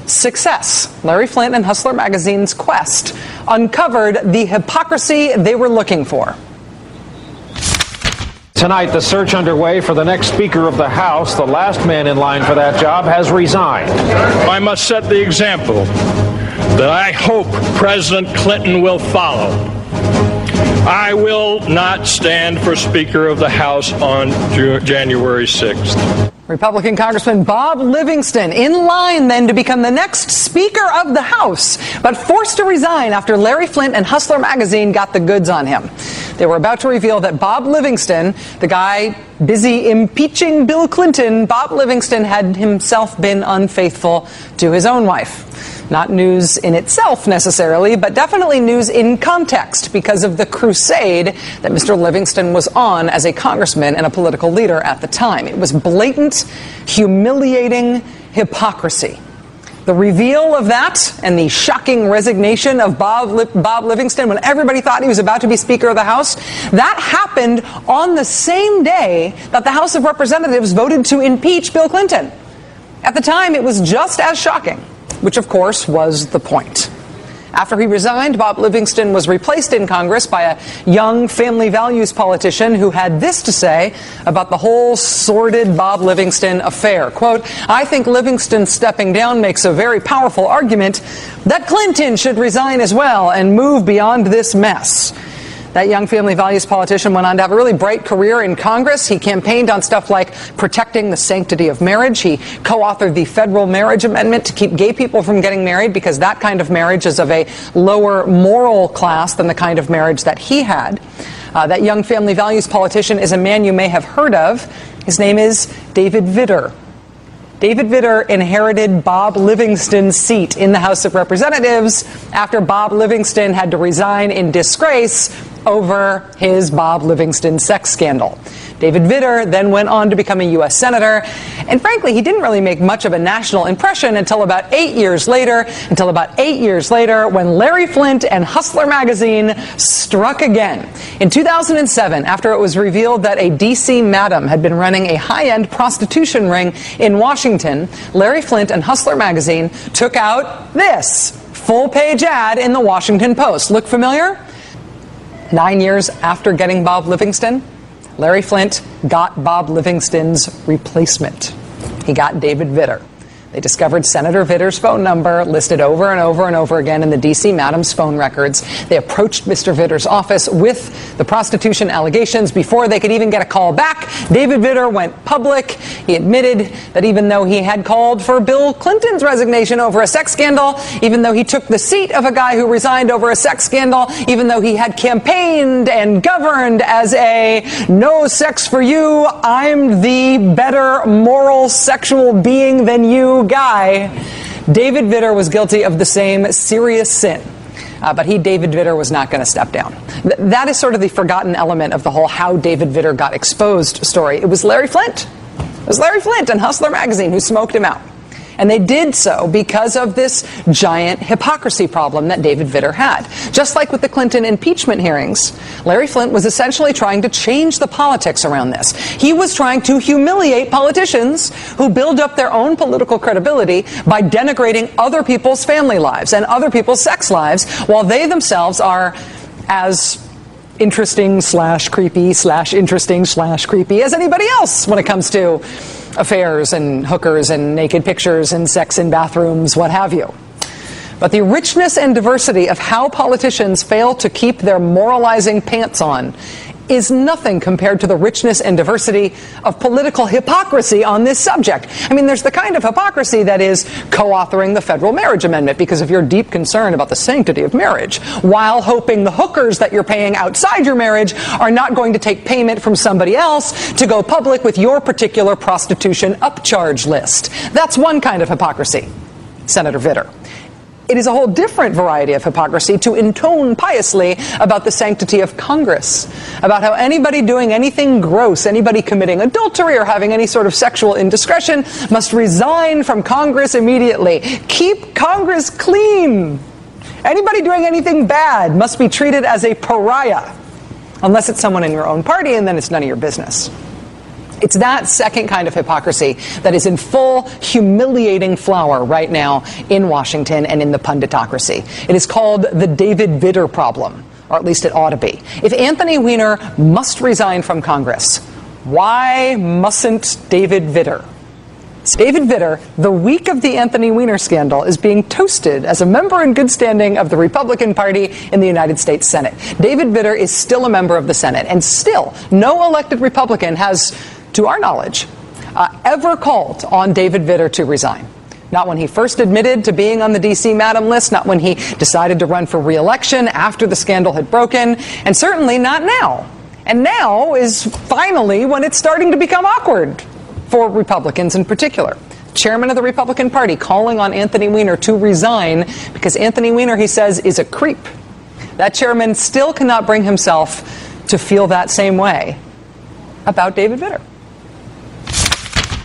Success. Larry Flynt and Hustler magazine's quest uncovered the hypocrisy they were looking for. Tonight, the search underway for the next Speaker of the House. The last man in line for that job has resigned. I must set the example that I hope President Clinton will follow. I will not stand for Speaker of the House on January 6th. Republican Congressman Bob Livingston in line then to become the next Speaker of the House, but forced to resign after Larry Flynt and Hustler magazine got the goods on him. They were about to reveal that Bob Livingston, the guy busy impeaching Bill Clinton, Bob Livingston had himself been unfaithful to his own wife. Not news in itself necessarily, but definitely news in context because of the crusade that Mr. Livingston was on as a congressman and a political leader at the time. It was blatant, humiliating hypocrisy. The reveal of that and the shocking resignation of Bob Livingston when everybody thought he was about to be Speaker of the House, that happened on the same day that the House of Representatives voted to impeach Bill Clinton. At the time, it was just as shocking, which of course was the point. After he resigned, Bob Livingston was replaced in Congress by a young family values politician who had this to say about the whole sordid Bob Livingston affair. Quote, I think Livingston stepping down makes a very powerful argument that Clinton should resign as well and move beyond this mess. That young family values politician went on to have a really bright career in Congress. He campaigned on stuff like protecting the sanctity of marriage. He co-authored the federal marriage amendment to keep gay people from getting married because that kind of marriage is of a lower moral class than the kind of marriage that he had. That young family values politician is a man you may have heard of. His name is David Vitter. David Vitter inherited Bob Livingston's seat in the House of Representatives after Bob Livingston had to resign in disgrace over his Bob Livingston sex scandal. David Vitter then went on to become a U.S. Senator, and frankly, he didn't really make much of a national impression until about 8 years later, when Larry Flynt and Hustler magazine struck again. In 2007, after it was revealed that a D.C. madam had been running a high-end prostitution ring in Washington, Larry Flynt and Hustler magazine took out this full-page ad in the Washington Post. Look familiar? 9 years after getting Bob Livingston, Larry Flynt got Bob Livingston's replacement. He got David Vitter. They discovered Senator Vitter's phone number listed over and over and over again in the D.C. madam's phone records. They approached Mr. Vitter's office with the prostitution allegations. Before they could even get a call back, David Vitter went public. He admitted that even though he had called for Bill Clinton's resignation over a sex scandal, even though he took the seat of a guy who resigned over a sex scandal, even though he had campaigned and governed as a no sex for you, I'm the better moral sexual being than you guy, David Vitter was guilty of the same serious sin. But David Vitter was not going to step down. That is sort of the forgotten element of the whole how David Vitter got exposed story. It was Larry Flynt. It was Larry Flynt and Hustler magazine who smoked him out. And they did so because of this giant hypocrisy problem that David Vitter had. Just like with the Clinton impeachment hearings, Larry Flynt was essentially trying to change the politics around this. He was trying to humiliate politicians who build up their own political credibility by denigrating other people's family lives and other people's sex lives, while they themselves are as interesting/creepy as anybody else when it comes to affairs and hookers and naked pictures and sex in bathrooms, what have you. But the richness and diversity of how politicians fail to keep their moralizing pants on is nothing compared to the richness and diversity of political hypocrisy on this subject. I mean, there's the kind of hypocrisy that is co-authoring the federal marriage amendment because of your deep concern about the sanctity of marriage, while hoping the hookers that you're paying outside your marriage are not going to take payment from somebody else to go public with your particular prostitution upcharge list. That's one kind of hypocrisy, Senator Vitter. It is a whole different variety of hypocrisy to intone piously about the sanctity of Congress, about how anybody doing anything gross, anybody committing adultery or having any sort of sexual indiscretion must resign from Congress immediately. Keep Congress clean. Anybody doing anything bad must be treated as a pariah, unless it's someone in your own party, and then it's none of your business. It's that second kind of hypocrisy that is in full humiliating flower right now in Washington and in the punditocracy. It is called the David Vitter problem, or at least it ought to be. If Anthony Weiner must resign from Congress, why mustn't David Vitter? David Vitter, the week of the Anthony Weiner scandal, is being toasted as a member in good standing of the Republican Party in the United States Senate. David Vitter is still a member of the Senate, and still no elected Republican has, to our knowledge, ever called on David Vitter to resign. Not when he first admitted to being on the D.C. Madam list, not when he decided to run for re-election after the scandal had broken, and certainly not now. And now is finally when it's starting to become awkward for Republicans in particular. Chairman of the Republican Party calling on Anthony Weiner to resign because Anthony Weiner, he says, is a creep. That chairman still cannot bring himself to feel that same way about David Vitter.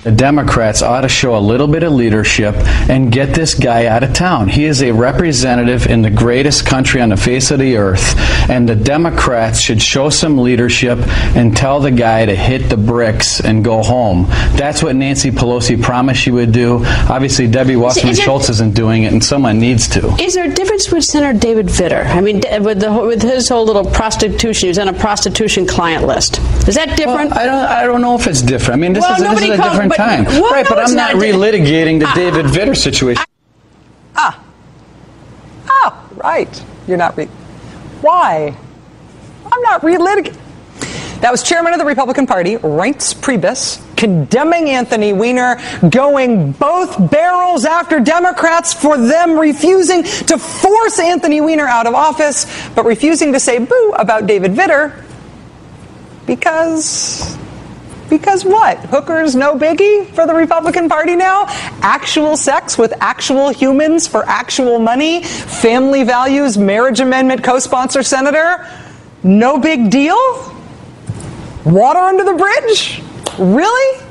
The Democrats ought to show a little bit of leadership and get this guy out of town. He is a representative in the greatest country on the face of the earth, and the Democrats should show some leadership and tell the guy to hit the bricks and go home. That's what Nancy Pelosi promised she would do. Obviously, Debbie Wasserman Schultz isn't doing it, and someone needs to. Is there a difference with Senator David Vitter? I mean, with his whole little prostitution, he was on a prostitution client list. Is that different? Well, I don't know if it's different. I mean, this is a different time. Well, right, no, but I'm not relitigating the David Vitter situation. Right. You're not Why? I'm not relitigating. That was chairman of the Republican Party, Reince Priebus, condemning Anthony Weiner, going both barrels after Democrats for them refusing to force Anthony Weiner out of office, but refusing to say boo about David Vitter because what? Hookers no biggie for the Republican Party now? Actual sex with actual humans for actual money? Family values, marriage amendment co-sponsor senator? No big deal? Water under the bridge? Really?